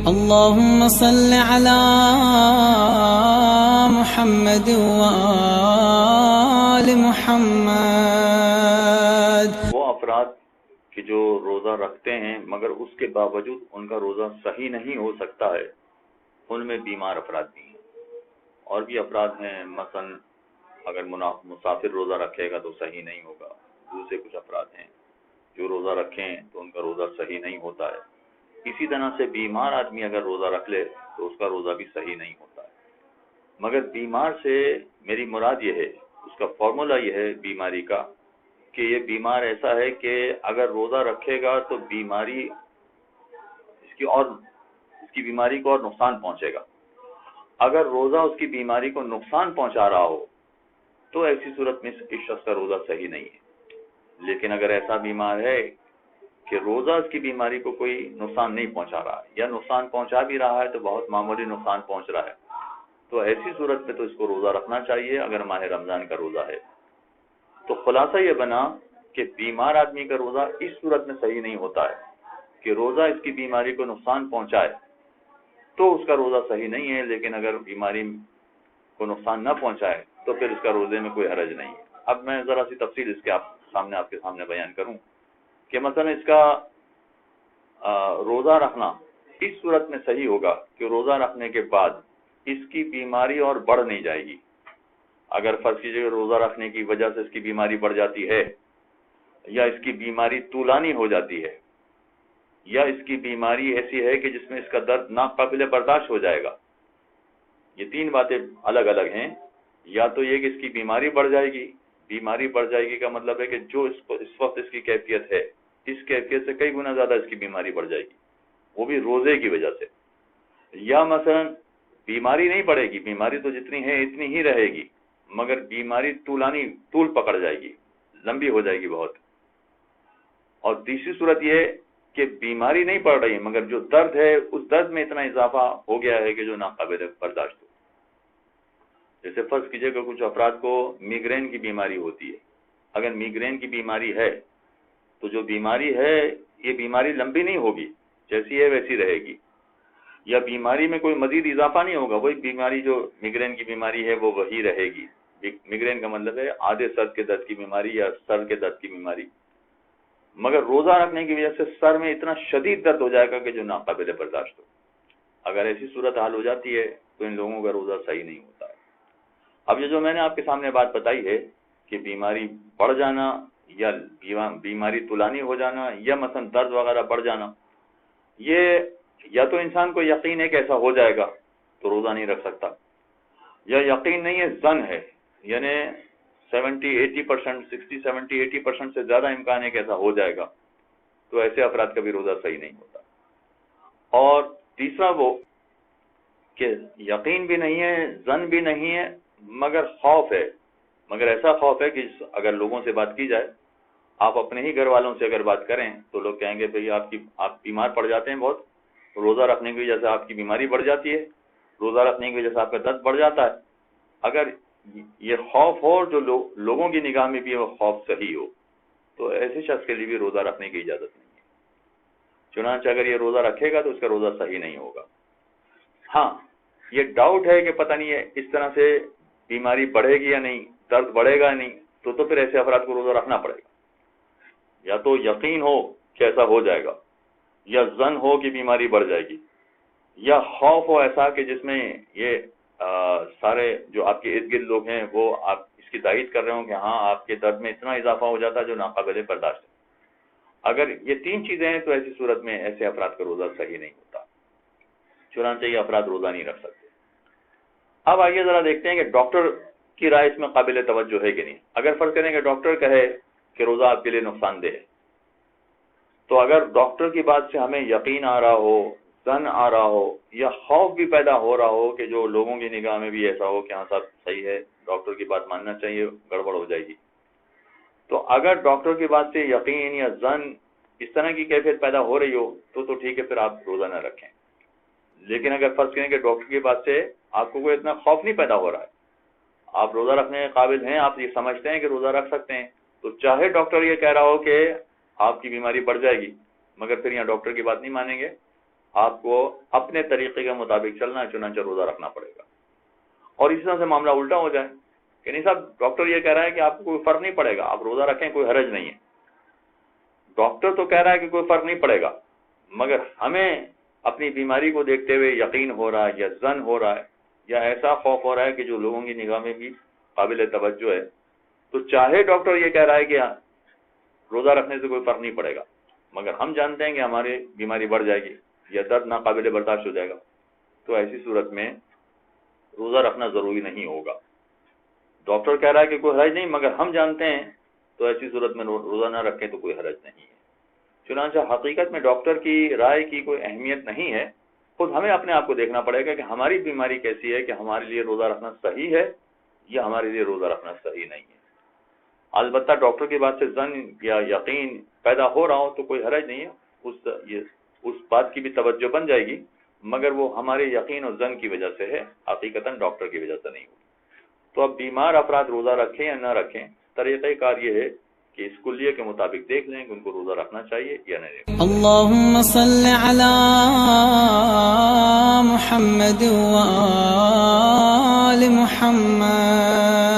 اللهم صل على محمد وآل محمد. وہ افراد کہ جو روزہ رکھتے ہیں مگر اس کے باوجود ان کا روزہ صحیح نہیں ہو سکتا ہے، ان میں بیمار افراد بھی ہیں. اور بھی افراد ہیں، مثلا اگر مسافر روزہ رکھے گا تو صحیح نہیں ہوگا. دوسرے کچھ افراد ہیں جو روزہ رکھیں تو ان کا روزہ صحیح نہیں ہوتا ہے. اسی طرح سے بیمار آدمی اگر روزہ رکھ لے تو اس کا روزہ بھی صحیح نہیں ہوتا ہے. مگر بیمار سے میری مراد یہ ہے، اس کا فارمولا یہ ہے بیماری کا، کہ یہ بیمار ایسا ہے کہ اگر روزہ رکھے گا تو بیماری اس کی بیماری کو اور نقصان پہنچے گا. اگر روزہ اس کی بیماری کو نقصان پہنچا رہا ہو تو ایسی صورت میں اس شخص کا روزہ صحیح نہیں ہے. لیکن اگر ایسا بیمار ہے کہ روزہ اس کی بیماری کو کوئی نقصان نہیں پہنچا رہا ہے، یا نقصان پہنچا بھی رہا ہے تو بہت معمولی نقصان پہنچ رہا ہے، تو ایسی صورت میں تو اس کو روزہ رکھنا چاہیے اگر ماہ رمضان کا روزہ ہے. تو خلاصہ یہ بنا کہ بیمار آدمی کا روزہ اس صورت میں صحیح نہیں ہوتا ہے کہ روزہ اس کی بیماری کو نقصان پہنچائے تو اس کا روزہ صحیح نہیں ہے. لیکن اگر بیماری کو نقصان نہ پہنچائے تو پھر اس کا روزے میں کوئی حرج نہیں ہے. اب میں ذرا سی تفصیل اس کے آپ کے سامنے بیان کروں کہ مثلا اس کا روزہ رکھنا اس صورت میں صحیح ہوگا کہ روزہ رکھنے کے بعد اس کی بیماری اور بڑھ نہیں جائے گی. اگر فرض کیجیے کہ روزہ رکھنے کی وجہ سے اس کی بیماری بڑھ جاتی ہے، یا اس کی بیماری طولانی ہو جاتی ہے، یا اس کی بیماری ایسی ہے کہ جس میں اس کا درد ناقابل برداشت ہو جائے گا، یہ تین باتیں الگ الگ ہیں. یا تو یہ کہ اس کی بیماری بڑھ جائے گی. بیماری بڑھ جائے گی کا مطلب ہے کہ جو اس وقت اس کی کیفیت ہے، اس کیفیت سے کئی گنا زیادہ اس کی بیماری بڑھ جائے گی، وہ بھی روزے کی وجہ سے. یا مثلا بیماری نہیں بڑھے گی، بیماری تو جتنی ہے اتنی ہی رہے گی، مگر بیماری طول پکڑ جائے گی، لمبی ہو جائے گی بہت. اور تیسری صورت یہ کہ بیماری نہیں پڑ رہی مگر جو درد ہے اس درد میں اتنا اضافہ ہو گیا ہے کہ جو ناقابل برداشت ہو. جیسے فرض کیجئے کہ کچھ افراد کو میگرین کی بیماری ہوتی ہے. اگر میگرین کی بیماری ہے تو جو بیماری ہے یہ بیماری لمبی نہیں ہوگی، جیسی ہے ویسی رہے گی. یا بیماری میں کوئی مزید اضافہ نہیں ہوگا، وہی بیماری جو میگرین کی بیماری ہے وہ وہی رہے گی. میگرین کا مطلب ہے آدھے سر کے درد کی بیماری یا سر کے درد کی بیماری. مگر روزہ رکھنے کی وجہ سے سر میں اتنا شدید درد ہو جائے گا کہ جو ناقابل برداشت ہو. اگر ایسی صورت حال ہو جاتی ہے تو ان لوگوں کا روزہ صحیح نہیں ہوتا ہے. اب یہ جو میں نے آپ کے سامنے بات بتائی ہے کہ بیماری بڑھ جانا یا بیماری طولانی ہو جانا یا مثلا درد وغیرہ بڑھ جانا، یہ یا تو انسان کو یقین ہے کہ ایسا ہو جائے گا تو روزہ نہیں رکھ سکتا، یا یقین نہیں ہے، ظن ہے، یعنی 70-80%، 60-70-80% سے زیادہ امکان ہے کہ ایسا ہو جائے گا، تو ایسے افراد کا بھی روزہ صحیح نہیں ہوتا. اور تیسرا وہ کہ یقین بھی نہیں ہے، ظن بھی نہیں ہے، مگر خوف ہے. مگر ایسا خوف ہے کہ اگر لوگوں سے بات کی جائے، آپ اپنے ہی گھر والوں سے اگر بات کریں تو لوگ کہیں گے بھئی آپ بیمار پڑ جاتے ہیں بہت، روزہ رکھنے کی وجہ سے آپ کی بیماری بڑھ جاتی ہے، روزہ رکھنے کی وجہ سے آپ کا درد بڑھ جاتا ہے. اگر یہ خوف ہو جو لوگوں کی نگاہ میں بھی وہ خوف صحیح ہو تو ایسے شخص کے لیے بھی روزہ رکھنے کی اجازت نہیں ہے. چنانچہ اگر یہ روزہ رکھے گا تو اس کا روزہ صحیح نہیں ہوگا. ہاں یہ ڈاؤٹ ہے کہ پتہ نہیں ہے اس طرح سے بیماری بڑھے گی یا نہیں، درد بڑھے گا یا نہیں، تو پھر ایسے افراد کو روزہ رکھنا پڑے گا. یا تو یقین ہو کہ ایسا ہو جائے گا، یا ظن ہو کہ بیماری بڑھ جائے گی، یا خوف ہو ایسا کہ جس میں یہ سارے جو آپ کے ارد گرد لوگ ہیں وہ آپ اس کی تائید کر رہے ہوں کہ ہاں آپ کے درد میں اتنا اضافہ ہو جاتا ہے جو ناقابل برداشت ہے. اگر یہ تین چیزیں ہیں تو ایسی صورت میں ایسے افراد کا روزہ صحیح نہیں ہوتا، چنانچہ یہ افراد روزہ نہیں رکھ سکتے. اب آئیے ذرا دیکھتے ہیں کہ ڈاکٹر کی رائے اس میں قابل توجہ ہے کہ نہیں. اگر فرض کریں کہ ڈاکٹر کہے کہ روزہ آپ کے لیے نقصان دہ ہے، تو اگر ڈاکٹر کی بات سے ہمیں یقین آ رہا ہو، ظن آ رہا ہو، یا خوف بھی پیدا ہو رہا ہو کہ جو لوگوں کی نگاہ میں بھی ایسا ہو کہ ہاں صاحب صحیح ہے، ڈاکٹر کی بات ماننا چاہیے، گڑبڑ ہو جائے گی، تو اگر ڈاکٹر کی بات سے یقین یا ظن اس طرح کی کیفیت پیدا ہو رہی ہو تو ٹھیک ہے، پھر آپ روزہ نہ رکھیں. لیکن اگر فرض کریں کہ ڈاکٹر کی بات سے آپ کو کوئی اتنا خوف نہیں پیدا ہو رہا ہے، آپ روزہ رکھنے کے قابل ہیں، آپ یہ سمجھتے ہیں کہ روزہ رکھ سکتے ہیں، تو چاہے ڈاکٹر یہ کہہ رہا ہو کہ آپ کی بیماری بڑھ جائے گی، مگر پھر یہاں ڈاکٹر کی بات نہیں مانیں گے، آپ کو اپنے طریقے کے مطابق چلنا ہے، چنانچہ روزہ رکھنا پڑے گا۔ اور اسی طرح سے معاملہ الٹا ہو جائے کہ نہیں صاحب ڈاکٹر یہ کہہ رہا ہے کہ آپ کو کوئی فرق نہیں پڑے گا، آپ روزہ رکھیں، کوئی حرج نہیں ہے۔ ڈاکٹر تو کہہ رہا ہے کہ کوئی فرق نہیں پڑے گا، مگر ہمیں اپنی بیماری کو دیکھتے ہوئے یقین ہو رہا ہے یا ظن ہو رہا ہے یا ایسا خوف ہو رہا ہے کہ جو لوگوں کی نگاہ میں بھی قابل توجہ ہے، تو چاہے ڈاکٹر یہ کہہ رہا ہے کہ روزہ رکھنے سے کوئی فرق نہیں پڑے گا، مگر ہم جانتے ہیں کہ ہماری بیماری بڑھ جائے گی یا درد ناقابل برداشت ہو جائے گا، تو ایسی صورت میں روزہ رکھنا ضروری نہیں ہوگا۔ ڈاکٹر کہہ رہا ہے کہ کوئی حرج نہیں، مگر ہم جانتے ہیں، تو ایسی صورت میں روزہ نہ رکھیں تو کوئی حرج نہیں ہے۔ چنانچہ حقیقت میں ڈاکٹر کی رائے کی کوئی اہمیت نہیں ہے، خود ہمیں اپنے آپ کو دیکھنا پڑے گا کہ ہماری بیماری کیسی ہے کہ ہمارے لیے روزہ رکھنا صحیح ہے یا ہمارے لیے روزہ رکھنا صحیح نہیں ہے۔ البتہ ڈاکٹر کی بات سے ظن یا یقین پیدا ہو رہا ہو تو کوئی حرج نہیں ہے، اس بات کی بھی توجہ بن جائے گی، مگر وہ ہمارے یقین اور ظن کی وجہ سے ہے، حقیقتاً ڈاکٹر کی وجہ سے نہیں ہوگی۔ تو اب بیمار افراد روزہ رکھیں یا نہ رکھیں، طریقہ کار یہ ہے کہ اس کلیے کے مطابق دیکھ لیں کہ ان کو روزہ رکھنا چاہیے یا نہیں۔ اللهم صل على محمد وآل محمد